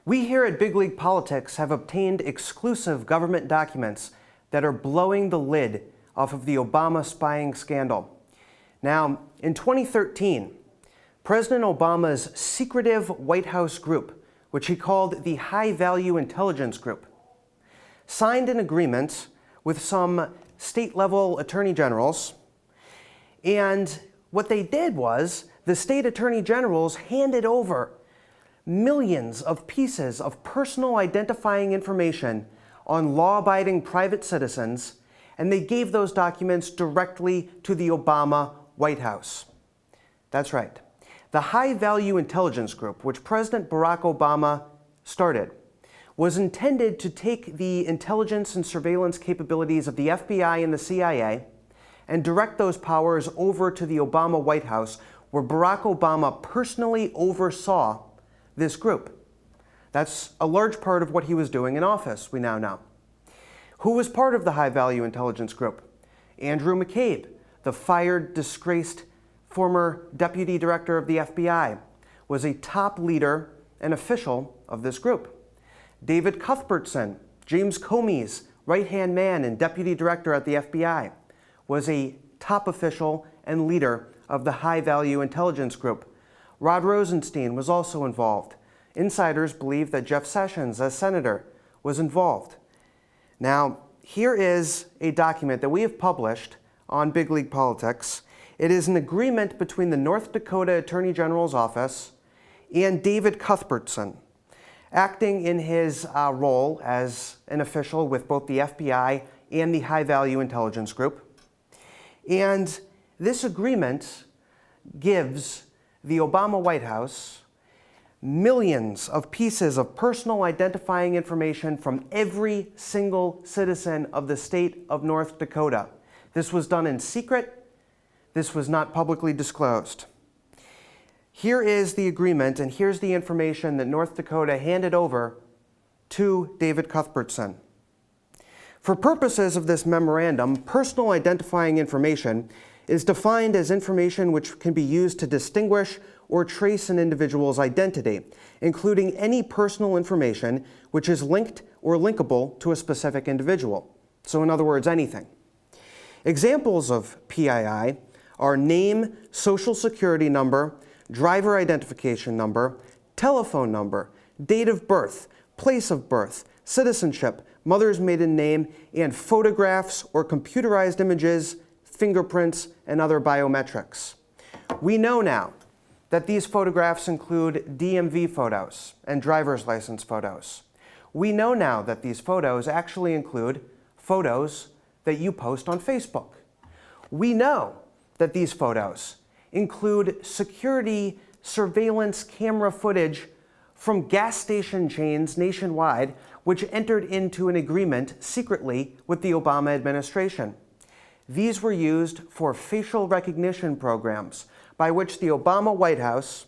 We here at Big League Politics have obtained exclusive government documents that are blowing the lid off of the Obama spying scandal. Now, in 2013, President Obama's secretive White House group, which he called the High Value Intelligence Group, signed an agreement with some state-level attorney generals, and what they did was the state attorney generals handed over millions of pieces of personal identifying information on law-abiding private citizens, and they gave those documents directly to the Obama White House. That's right. The High Value Intelligence Group, which President Barack Obama started, was intended to take the intelligence and surveillance capabilities of the FBI and the CIA and direct those powers over to the Obama White House, where Barack Obama personally oversaw this group. That's a large part of what he was doing in office, we now know. Who was part of the High Value Intelligence Group? Andrew McCabe, the fired, disgraced former deputy director of the FBI, was a top leader and official of this group. David Cuthbertson, James Comey's right-hand man and deputy director at the FBI, was a top official and leader of the High Value Intelligence Group. Rod Rosenstein was also involved. Insiders believe that Jeff Sessions, as senator, was involved. Now, here is a document that we have published on Big League Politics. It is an agreement between the North Dakota Attorney General's office and David Cuthbertson, acting in his role as an official with both the FBI and the High Value Intelligence Group. And this agreement gives the Obama White House millions of pieces of personal identifying information from every single citizen of the state of North Dakota. This was done in secret. This was not publicly disclosed. Here is the agreement, and here's the information that North Dakota handed over to David Cuthbertson. For purposes of this memorandum, personal identifying information is defined as information which can be used to distinguish or trace an individual's identity, including any personal information which is linked or linkable to a specific individual. So in other words, anything. Examples of PII are name, social security number, driver identification number, telephone number, date of birth, place of birth, citizenship, mother's maiden name, and photographs or computerized images, fingerprints, and other biometrics. We know now that these photographs include DMV photos and driver's license photos. We know now that these photos actually include photos that you post on Facebook. We know that these photos include security surveillance camera footage from gas station chains nationwide, which entered into an agreement secretly with the Obama administration. These were used for facial recognition programs by which the Obama White House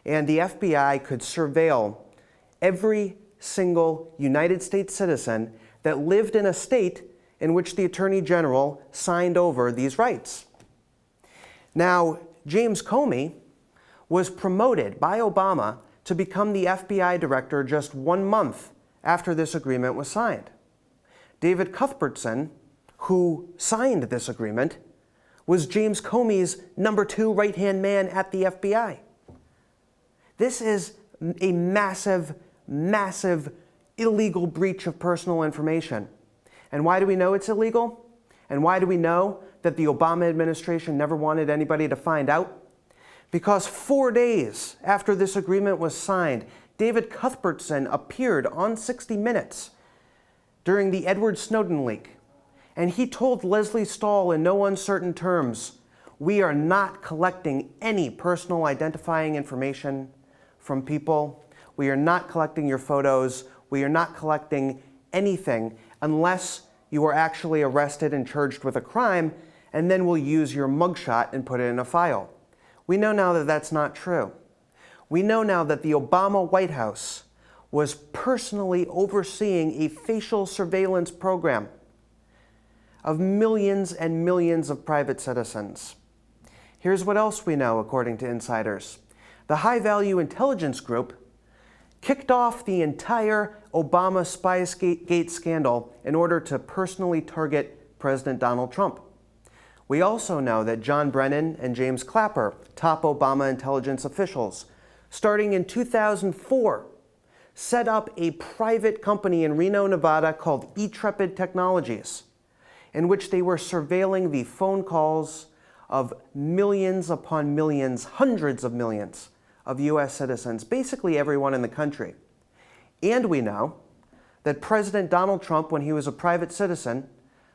and the FBI could surveil every single United States citizen that lived in a state in which the Attorney General signed over these rights. Now, James Comey was promoted by Obama to become the FBI director just 1 month after this agreement was signed. David Cuthbertson, who signed this agreement, was James Comey's number 2 right-hand man at the FBI. This is a massive, massive illegal breach of personal information. And why do we know it's illegal? And why do we know that the Obama administration never wanted anybody to find out? Because 4 days after this agreement was signed, David Cuthbertson appeared on 60 Minutes during the Edward Snowden leak. And he told Leslie Stahl in no uncertain terms, "We are not collecting any personal identifying information from people. We are not collecting your photos. We are not collecting anything unless you are actually arrested and charged with a crime, and then we'll use your mugshot and put it in a file." We know now that that's not true. We know now that the Obama White House was personally overseeing a facial surveillance program of millions and millions of private citizens. Here's what else we know, according to insiders. The High Value Intelligence Group kicked off the entire Obama Spygate scandal in order to personally target President Donald Trump. We also know that John Brennan and James Clapper, top Obama intelligence officials, starting in 2004, set up a private company in Reno, Nevada called Intrepid Technologies, in which they were surveilling the phone calls of millions upon millions, hundreds of millions of U.S. citizens, basically everyone in the country. And we know that President Donald Trump, when he was a private citizen,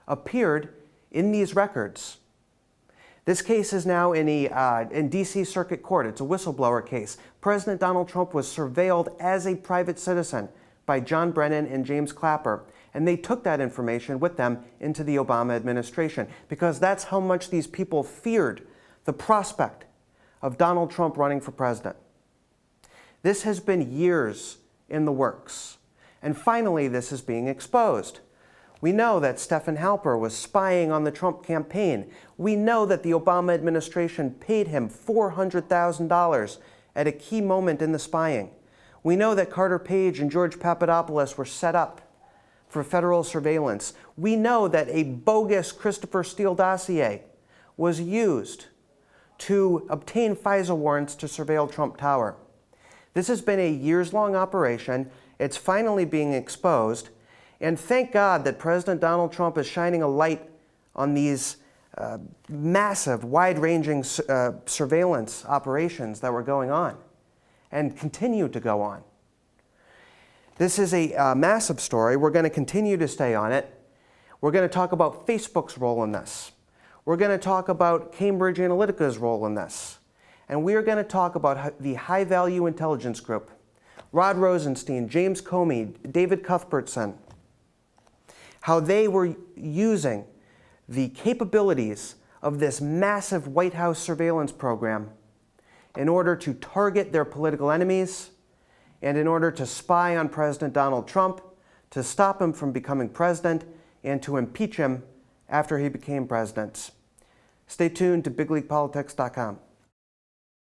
appeared in these records. This case is now in D.C. Circuit Court. It's a whistleblower case. President Donald Trump was surveilled as a private citizen by John Brennan and James Clapper, and they took that information with them into the Obama administration because that's how much these people feared the prospect of Donald Trump running for president. This has been years in the works, and finally this is being exposed. We know that Stephen Halper was spying on the Trump campaign. We know that the Obama administration paid him $400,000 at a key moment in the spying. We know that Carter Page and George Papadopoulos were set up for federal surveillance. We know that a bogus Christopher Steele dossier was used to obtain FISA warrants to surveil Trump Tower. This has been a years-long operation. It's finally being exposed. And thank God that President Donald Trump is shining a light on these massive, wide-ranging surveillance operations that were going on and continue to go on. This is a massive story. We're going to continue to stay on it. We're going to talk about Facebook's role in this. We're going to talk about Cambridge Analytica's role in this. And we are going to talk about the High Value Intelligence Group, Rod Rosenstein, James Comey, David Cuthbertson, how they were using the capabilities of this massive White House surveillance program in order to target their political enemies and in order to spy on President Donald Trump, to stop him from becoming president, and to impeach him after he became president. Stay tuned to BigLeaguePolitics.com.